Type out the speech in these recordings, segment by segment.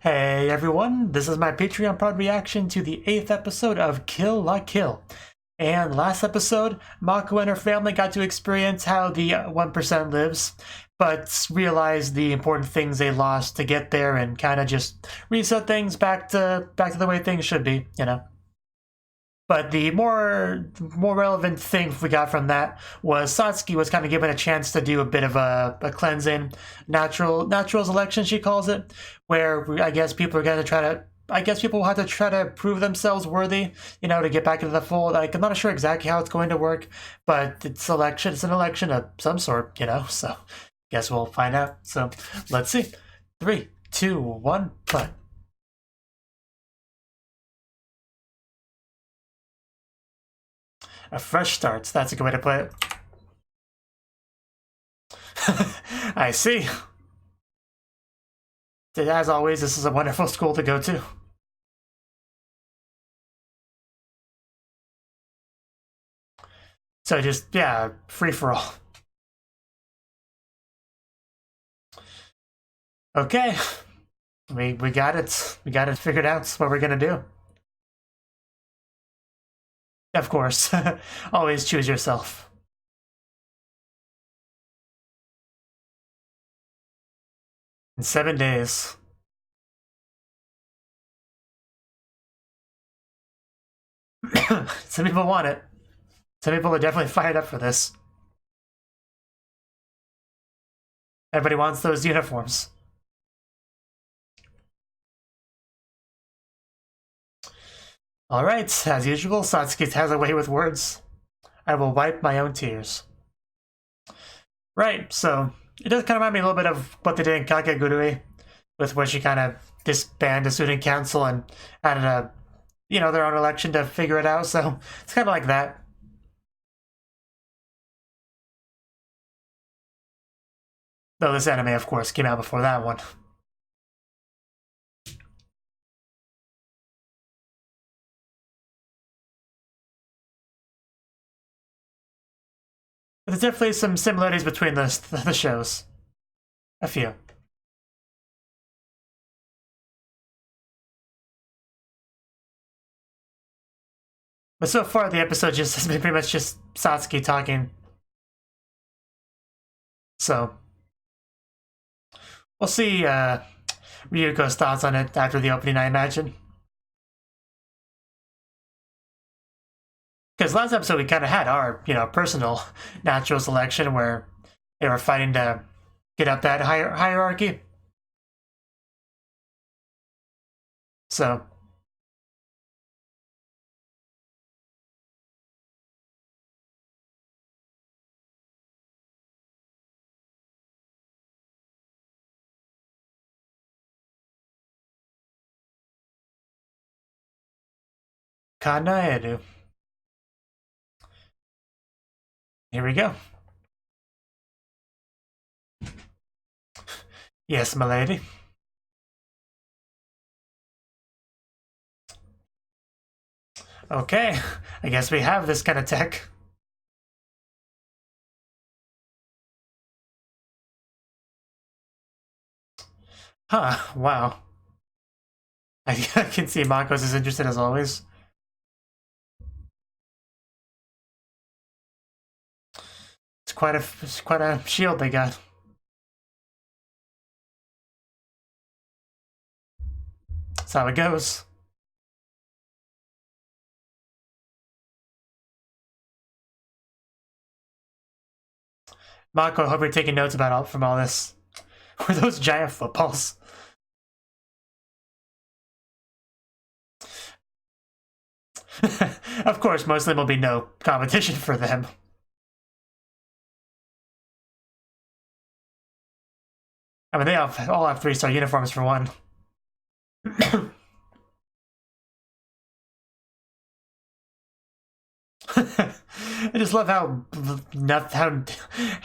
Hey everyone, this is my Patreon Prod reaction to the 8th episode of Kill La Kill. And last episode, Mako and her family got to experience how the 1% lives, but realized the important things they lost to get there and kind of just reset things back to the way things should be, you know. But the more relevant thing we got from that was Satsuki was kind of given a chance to do a bit of a cleansing, natural selection, she calls it, where I guess people are going to try to, people will have to try to prove themselves worthy, you know, to get back into the fold. Like, I'm not sure exactly how it's going to work, but it's an election of some sort, you know, so guess we'll find out. So let's see. 3, 2, 1, play. A fresh start, that's a good way to put it. I see. As always, this is a wonderful school to go to. So just, yeah, free for all. Okay. We got it. We got it figured out. What we're gonna do. Of course. Always choose yourself. In 7 days. Some people want it. Some people are definitely fired up for this. Everybody wants those uniforms. Alright, as usual, Satsuki has a way with words. I will wipe my own tears. Right, so it does kind of remind me a little bit of what they did in Kakegurui, with where she kind of disbanded the student council and added a, you know, their own election to figure it out, so it's kind of like that. Though this anime, of course, came out before that one. There's definitely some similarities between the shows. A few. But so far, the episode just has been pretty much just Satsuki talking. So, we'll see Ryuko's thoughts on it after the opening, I imagine. Because last episode we kind of had our, you know, personal natural selection where they were fighting to get up that hierarchy. So. Kanaeru. Here we go. Yes, my lady. Okay, I guess we have this kind of tech. Huh, wow. I can see Mako's as interested as always. It's quite a shield they got. That's how it goes. Mako, I hope you're taking notes from all this. Were those giant footballs? Of course, most of them will be no competition for them. I mean, they all have 3-star uniforms for one. I just love how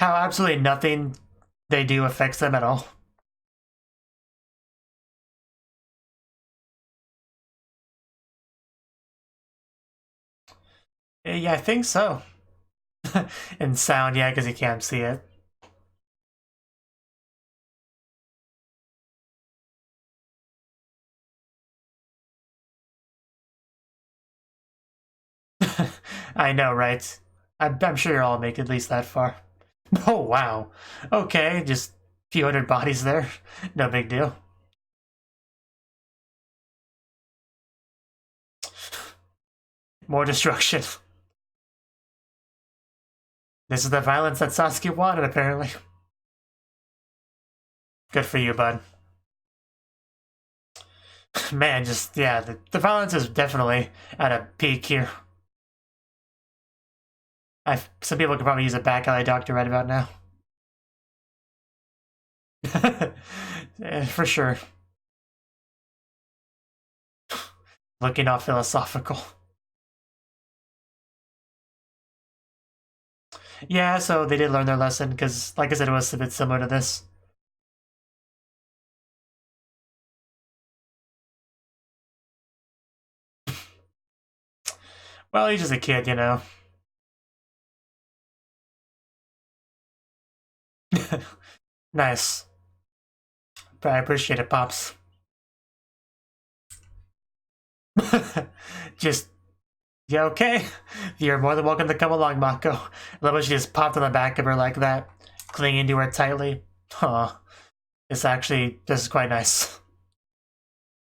absolutely nothing they do affects them at all. Yeah, I think so. And sound, yeah, because you can't see it. I know, right? I'm sure you'll all make at least that far. Oh, wow. Okay, just a few hundred bodies there. No big deal. More destruction. This is the violence that Sasuke wanted, apparently. Good for you, bud. Man, just, yeah, the violence is definitely at a peak here. Some people could probably use a back alley doctor right about now. For sure. Looking all philosophical. Yeah, so they did learn their lesson, because, like I said, it was a bit similar to this. Well, he's just a kid, you know. Nice. But I appreciate it, Pops. Just, yeah, okay. You're more than welcome to come along, Mako. I love when she just popped on the back of her like that, clinging to her tightly. Huh. This is quite nice.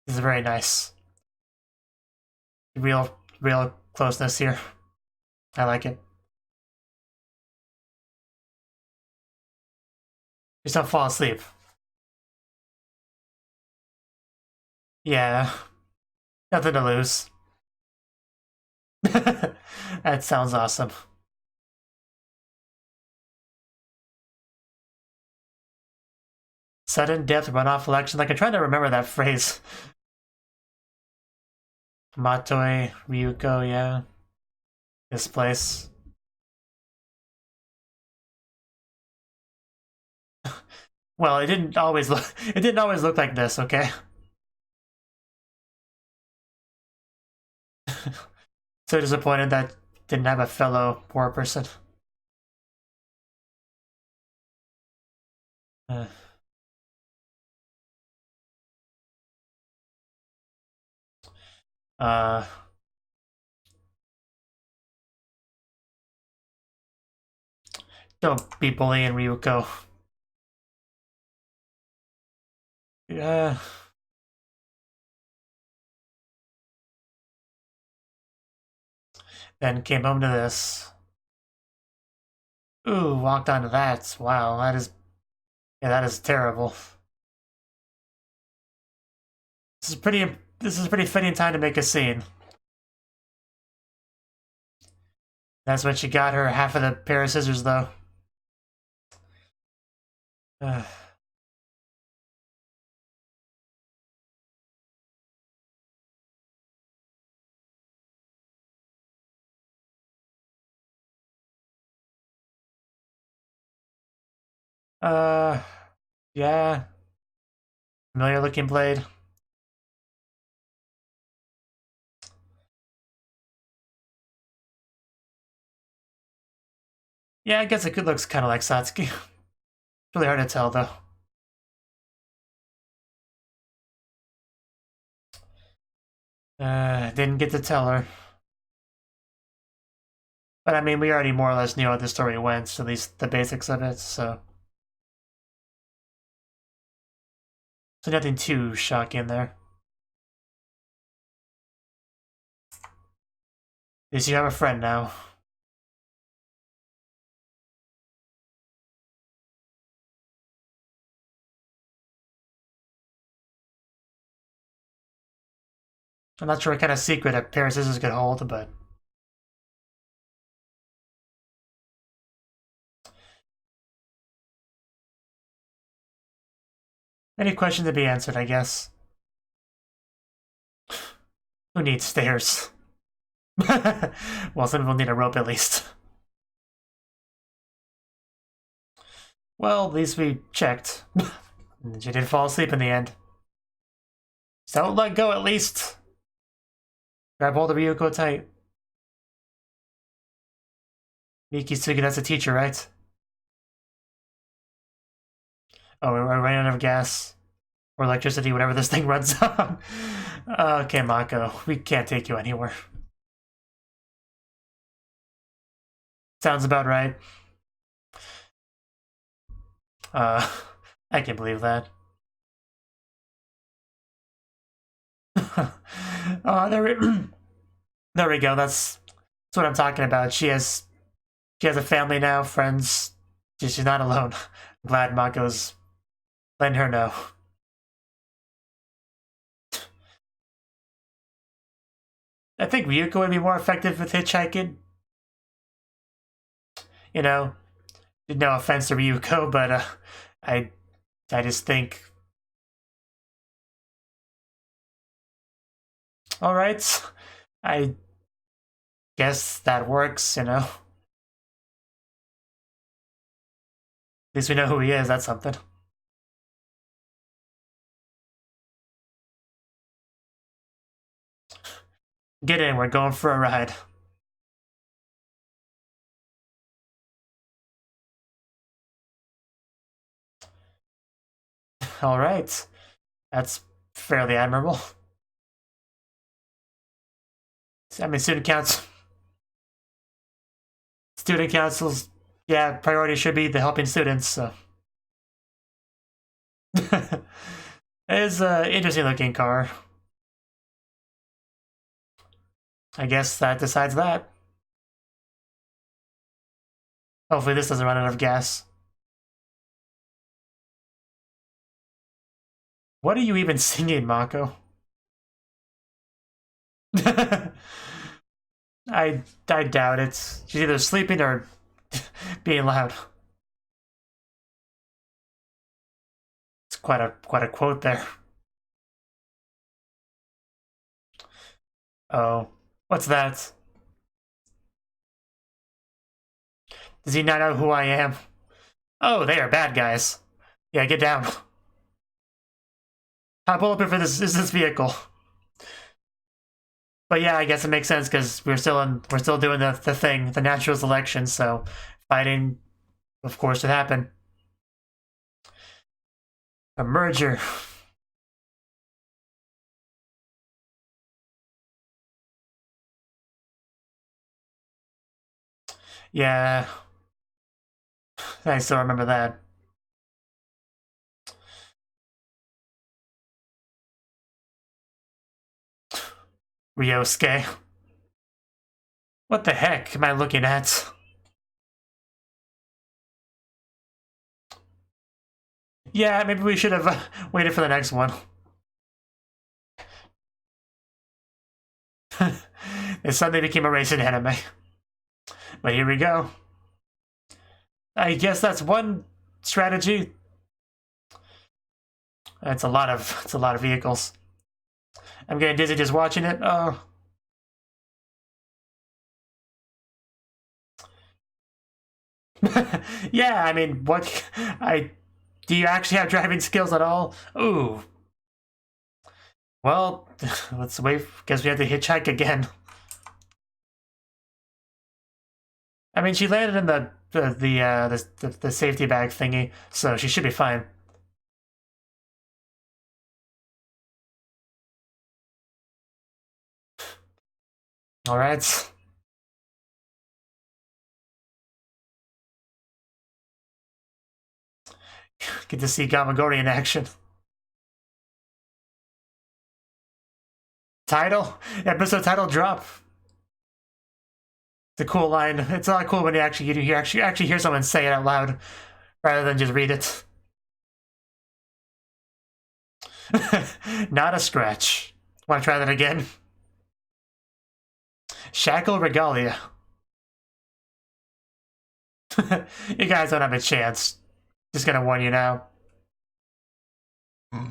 This is very nice. Real closeness here. I like it. Just don't fall asleep. Yeah. Nothing to lose. That sounds awesome. Sudden death runoff election. Like, I'm trying to remember that phrase. Matoi, Ryuko, yeah. This place. Well, it didn't always look like this, okay? So disappointed that didn't have a fellow poor person. Don't be bullying Ryuko. Yeah. Then came home to this. Ooh, walked onto that. Wow, that is terrible. This is a pretty fitting time to make a scene. That's when she got her half of the pair of scissors, though. Yeah. Familiar looking blade. Yeah, I guess it looks kind of like Satsuki. It's really hard to tell, though. Didn't get to tell her. But I mean, we already more or less knew how the story went, at least the basics of it, so. So nothing too shocking there. At least you have a friend now. I'm not sure what kind of secret a pair of scissors could hold, but... Any question to be answered, I guess. Who needs stairs? Well, some people need a rope at least. Well, at least we checked. She didn't fall asleep in the end. So don't let go at least. Grab hold of Ryuko tight. Miki's thinking that's a teacher, right? Oh, we're running out of gas. Or electricity, whatever this thing runs on. Okay, Mako, we can't take you anywhere. Sounds about right. I can't believe that. There we go. That's what I'm talking about. She has a family now, friends. She's not alone. I'm glad Mako's letting her know. I think Ryuko would be more effective with hitchhiking. You know, no offense to Ryuko, but I just think. All right, I guess that works. You know, at least we know who he is. That's something. Get in. We're going for a ride. All right, that's fairly admirable. I mean, student councils, yeah, priority should be the helping students. So. It is an interesting looking car. I guess that decides that. Hopefully this doesn't run out of gas. What are you even singing, Mako? I doubt it. She's either sleeping or being loud. It's quite a quote there. Oh, what's that? Does he not know who I am? Oh, they are bad guys. Yeah, get down. I'm bulletproof for this vehicle. But yeah, I guess it makes sense because we're still doing the thing, the natural selection. So fighting, of course, would happen. A merger. Yeah, I still remember that. Ryosuke. What the heck am I looking at? Yeah, maybe we should have waited for the next one. It suddenly became a racing anime. But here we go. I guess that's one strategy. It's a lot of vehicles. I'm getting dizzy just watching it. Oh. Yeah, I mean, do you actually have driving skills at all? Ooh. Well, let's wait. Guess we have to hitchhike again. I mean, she landed in the safety bag thingy, so she should be fine. All right. Get to see Gamagori in action. Title? Episode title drop. It's a cool line. It's a lot cool when you actually hear someone say it out loud rather than just read it. Not a scratch. Want to try that again? Shackle Regalia. You guys don't have a chance. Just gonna warn you now. Is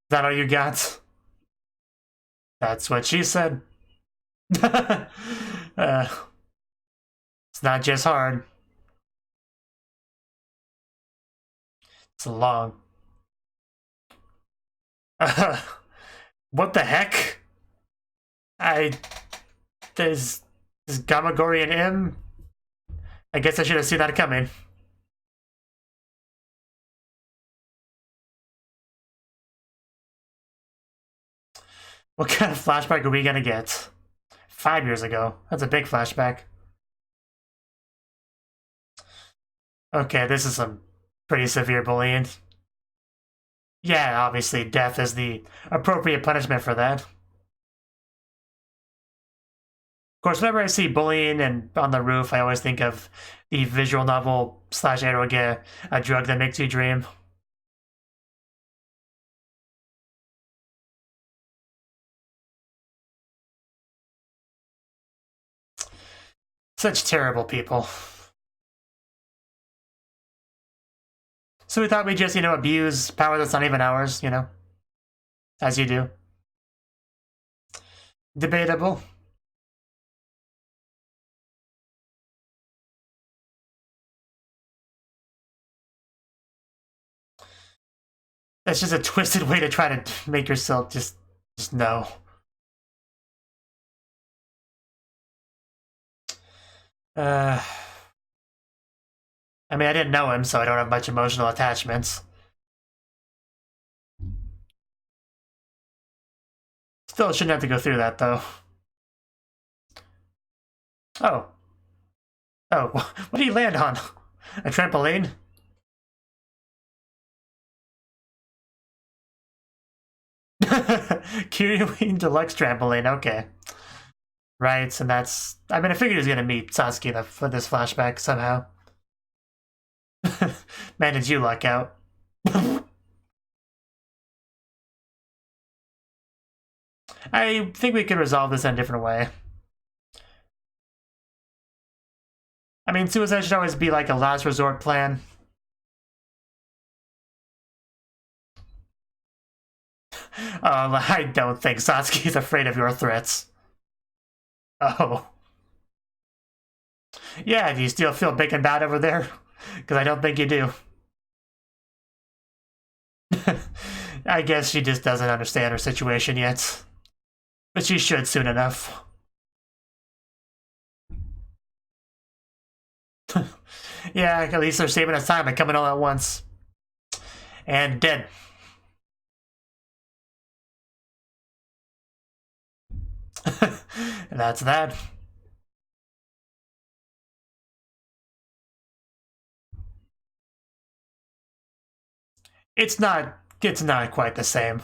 that all you got? That's what she said. It's not just hard. It's long. What the heck? There's Gamagori and M. I guess I should have seen that coming. What kind of flashback are we gonna get? 5 years ago. That's a big flashback. Okay, this is some pretty severe bullying. Yeah, obviously death is the appropriate punishment for that. Of course, whenever I see bullying and on the roof, I always think of the visual novel / eroge, A Drug That Makes You Dream. Such terrible people. So we thought we'd just, abuse power that's not even ours, as you do. Debatable. That's just a twisted way to try to make yourself just know. I mean, I didn't know him, so I don't have much emotional attachments. Still shouldn't have to go through that, though. Oh. Oh, what did he land on? A trampoline? Kyuu Deluxe Trampoline, okay. Right, and that's... I mean, I figured he was gonna meet Satsuki for this flashback somehow. Man, did you luck out. I think we could resolve this in a different way. I mean, suicide should always be like a last resort plan. I don't think Satsuki's afraid of your threats. Oh. Yeah, do you still feel big and bad over there? Because I don't think you do. I guess she just doesn't understand her situation yet. But she should soon enough. Yeah, at least they're saving us time by coming all at once. And dead. And that's that. It's not quite the same.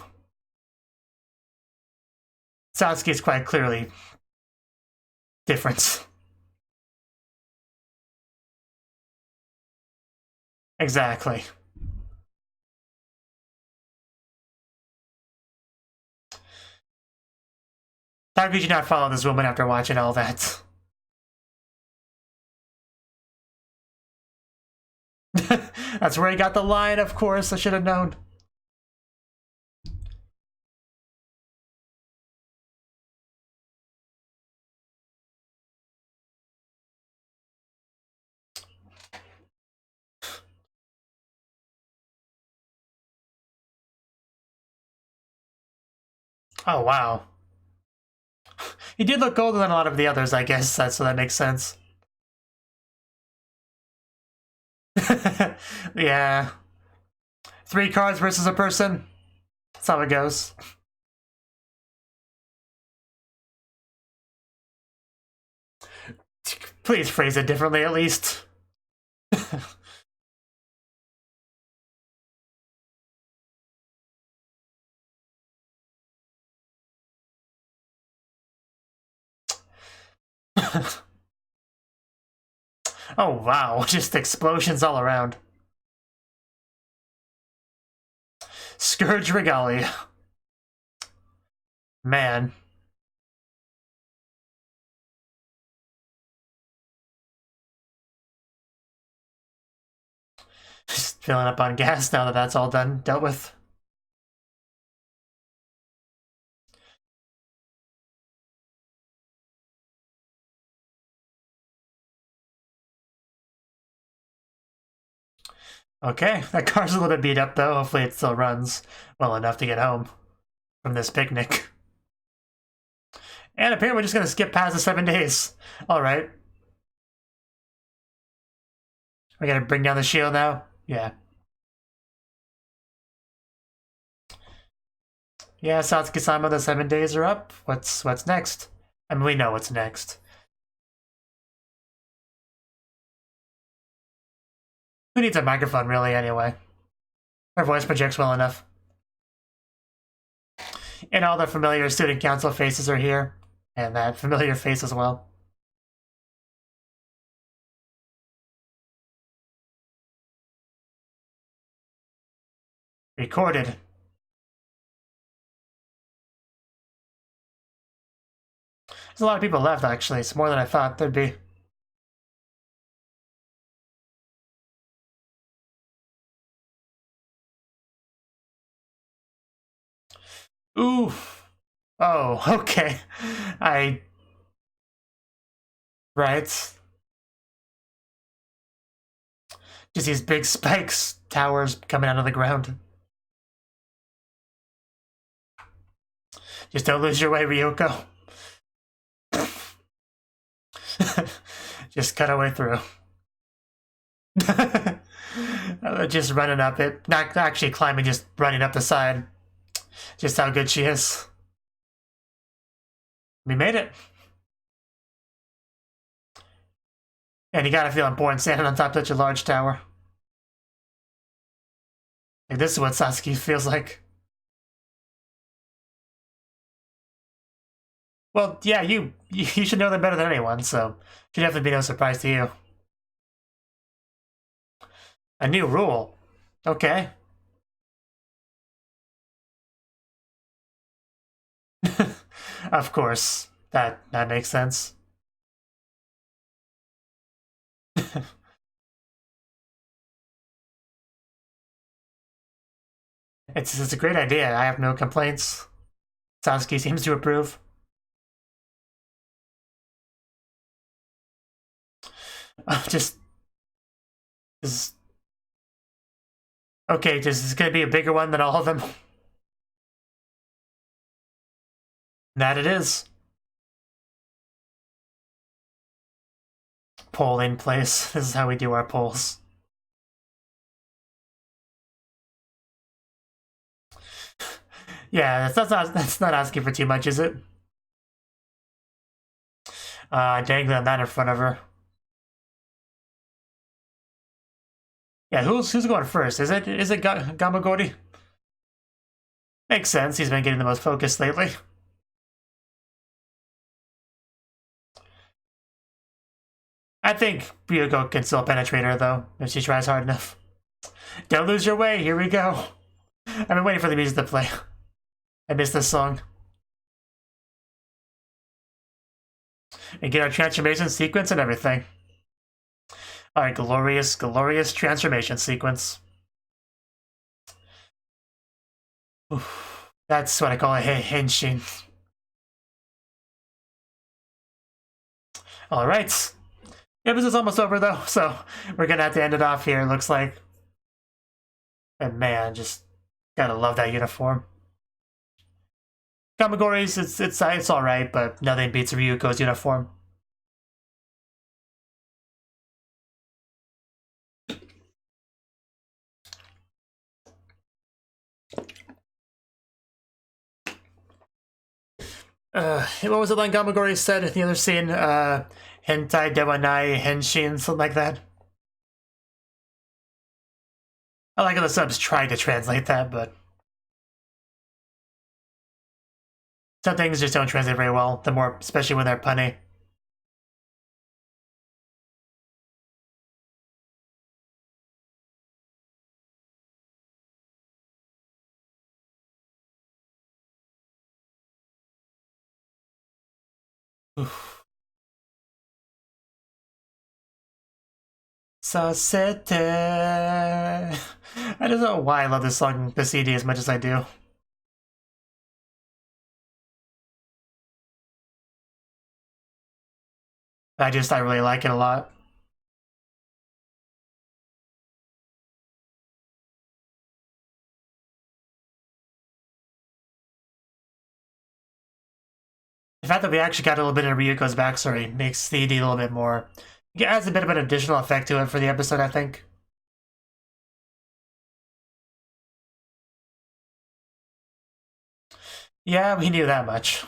Satsuki is quite clearly different. Exactly. How could you not follow this woman after watching all that? That's where he got the line, of course. I should have known. Oh, wow. He did look older than a lot of the others, I guess, so that makes sense. Yeah. 3 cards versus a person. That's how it goes. Please phrase it differently, at least. Oh, wow. Just explosions all around. Scourge Regalia. Man. Just filling up on gas now that that's all done, dealt with. Okay, that car's a little bit beat up though. Hopefully it still runs well enough to get home from this picnic. And apparently we're just gonna skip past the 7 days. Alright. We gotta bring down the shield now? Yeah. Yeah, Satsuki-sama, the 7 days are up. What's next? I mean, we know what's next. Who needs a microphone, really, anyway? Her voice projects well enough. And all the familiar student council faces are here. And that familiar face as well. Recorded. There's a lot of people left, actually. It's more than I thought there'd be. Ooh. Oh, okay. Right. Just these big spikes, towers coming out of the ground. Just don't lose your way, Ryoko. Just cut our way through. Just running up it. Not actually climbing, just running up the side. Just how good she is. We made it. And you gotta feel important standing on top of such a large tower. Like, this is what Sasuke feels like. Well, yeah, you should know them better than anyone, so it should definitely be no surprise to you. A new rule. Okay. Of course. That makes sense. It's a great idea. I have no complaints. Sasuke seems to approve. Just okay, this is gonna be a bigger one than all of them. That it is. Poll in place. This is how we do our polls. Yeah, that's not asking for too much, is it? Dangling that in front of her. Yeah, who's going first? Is it Gamagori? Makes sense. He's been getting the most focus lately. I think Ryuko can still penetrate her though if she tries hard enough. Don't lose your way. Here we go. I've been waiting for the music to play. I missed this song. And get our transformation sequence and everything. Alright, glorious transformation sequence. Oof, that's what I call a henshin. Alright. Yeah, this is almost over though, so we're gonna have to end it off here, it looks like. And man, just gotta love that uniform. Kamagori's, it's alright, but nothing beats Ryuko's uniform. What was it like Gamagori said in the other scene? Hentai dewanai henshin, something like that. I like how the subs tried to translate that, but some things just don't translate very well, the more, especially when they're punny. Oof. Sasete. I don't know why I love this song, the CD, as much as I do. I really like it a lot. The fact that we actually got a little bit of Ryuko's backstory makes the CD a little bit more. It adds a bit of an additional effect to it for the episode, I think. Yeah, we knew that much.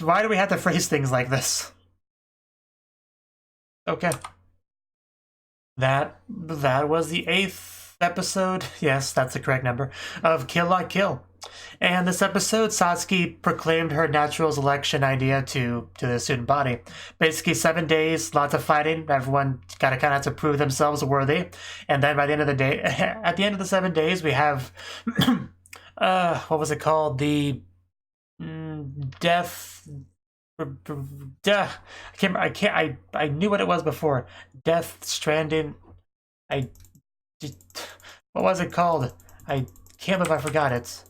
Why do we have to phrase things like this? Okay. That was the 8th episode. Yes, that's the correct number of Kill la Kill. And this episode, Satsuki proclaimed her naturals election idea to the student body. Basically, 7 days, lots of fighting. Everyone gotta kind of have to prove themselves worthy. And then by the end of the day, at the end of the 7 days, we have what was it called? The death. I knew what it was before. Death Stranding. What was it called? I can't believe I forgot it.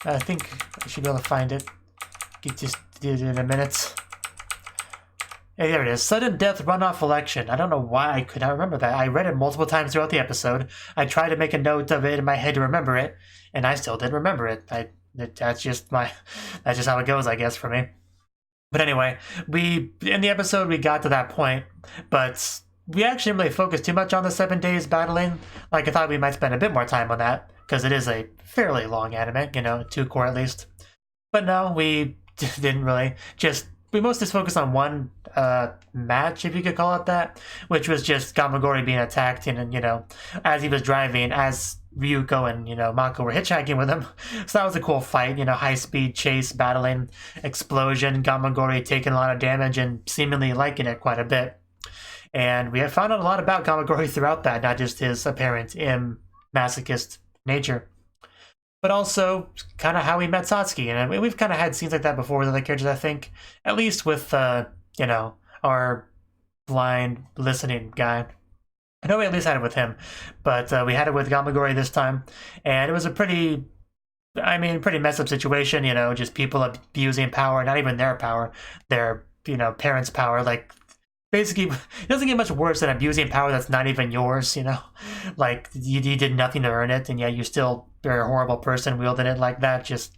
I think I should be able to find it. Just did it in a minute. Hey, there it is. Sudden Death Runoff Election. I don't know why I could not remember that. I read it multiple times throughout the episode. I tried to make a note of it in my head to remember it, and I still didn't remember it. That's just how it goes, I guess, for me. But anyway, in the episode we got to that point, but we actually didn't really focus too much on the 7 days battling. Like, I thought we might spend a bit more time on that, because it is a fairly long anime, 2 core at least. But no, we didn't really. We mostly focused on one match, if you could call it that, which was just Gamagori being attacked, and as he was driving, as Ryuko and Mako were hitchhiking with him. So that was a cool fight, high-speed chase, battling, explosion, Gamagori taking a lot of damage and seemingly liking it quite a bit. And we have found out a lot about Gamagori throughout that, not just his apparent masochist nature, but also kind of how he met Satsuki. And we've kind of had scenes like that before with other characters, I think, at least with our blind listening guy. I know we at least had it with him, but we had it with Gamagori this time, and it was a pretty messed up situation, just people abusing power, not even their power, their, parents' power. Like, basically, it doesn't get much worse than abusing power that's not even yours, Like, you did nothing to earn it, and yet you still are a horrible person wielding it like that. Just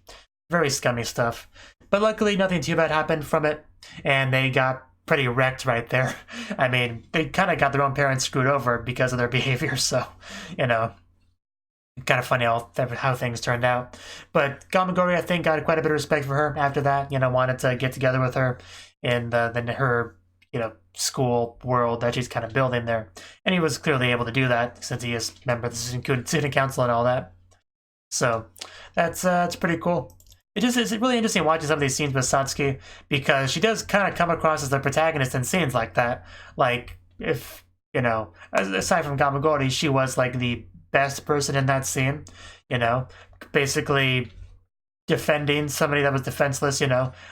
very scummy stuff. But luckily, nothing too bad happened from it, and they got pretty wrecked right there. They kind of got their own parents screwed over because of their behavior, so, kind of funny how things turned out. But Gamagori, I think, got quite a bit of respect for her after that, wanted to get together with her in her, school world that she's kind of building there. And he was clearly able to do that since he is a member of the student council and all that. So that's pretty cool. It's really interesting watching some of these scenes with Satsuki, because she does kind of come across as the protagonist in scenes like that. Like, if, aside from Gamagori, she was like the best person in that scene, basically defending somebody that was defenseless,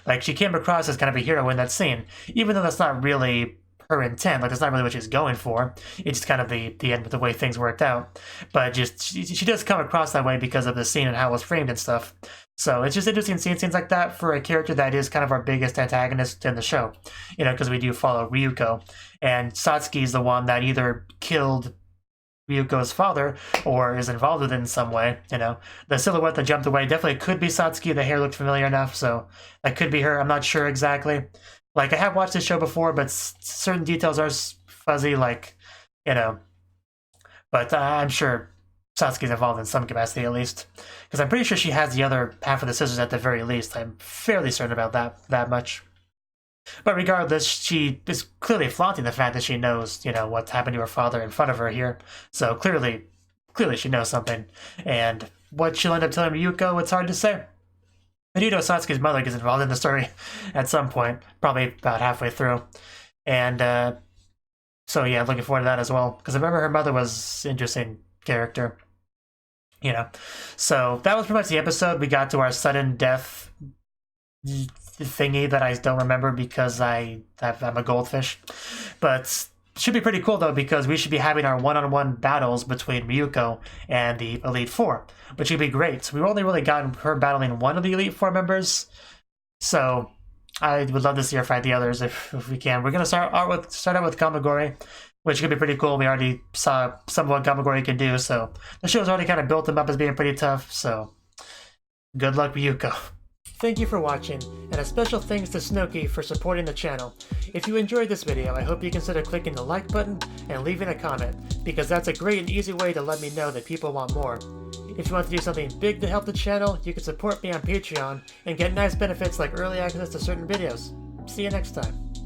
like, she came across as kind of a hero in that scene, even though that's not really her intent. Like, that's not really what she's going for. It's just kind of the end with the way things worked out. But just she does come across that way because of the scene and how it was framed and stuff. So it's just interesting seeing scenes like that for a character that is kind of our biggest antagonist in the show, because we do follow Ryuko, and Satsuki is the one that either killed Ryuko's father or is involved with it in some way. The silhouette that jumped away definitely could be Satsuki. The hair looked familiar enough, so that could be her. I'm not sure exactly. Like, I have watched this show before, but certain details are fuzzy, like, but I'm sure Satsuki's involved in some capacity, at least, because I'm pretty sure she has the other half of the scissors at the very least. I'm fairly certain about that much. But regardless, she is clearly flaunting the fact that she knows, what's happened to her father in front of her here. So clearly she knows something. And what she'll end up telling Ryuko, it's hard to say. But Satsuki's mother gets involved in the story at some point, probably about halfway through. And so yeah, looking forward to that as well, because I remember her mother was an interesting character. So that was pretty much the episode. We got to our sudden death thingy that I don't remember because I'm a goldfish. But should be pretty cool, though, because we should be having our one-on-one battles between Ryuko and the Elite Four, which would be great. So we've only really gotten her battling one of the Elite Four members, so I would love to see her fight the others if we can. We're going to start out with Gamagori, which could be pretty cool. We already saw some of what Gamagori can do, so the show's already kind of built him up as being pretty tough, so good luck, Ryuko. Thank you for watching, and a special thanks to Cnouki for supporting the channel. If you enjoyed this video, I hope you consider clicking the like button and leaving a comment, because that's a great and easy way to let me know that people want more. If you want to do something big to help the channel, you can support me on Patreon and get nice benefits like early access to certain videos. See you next time.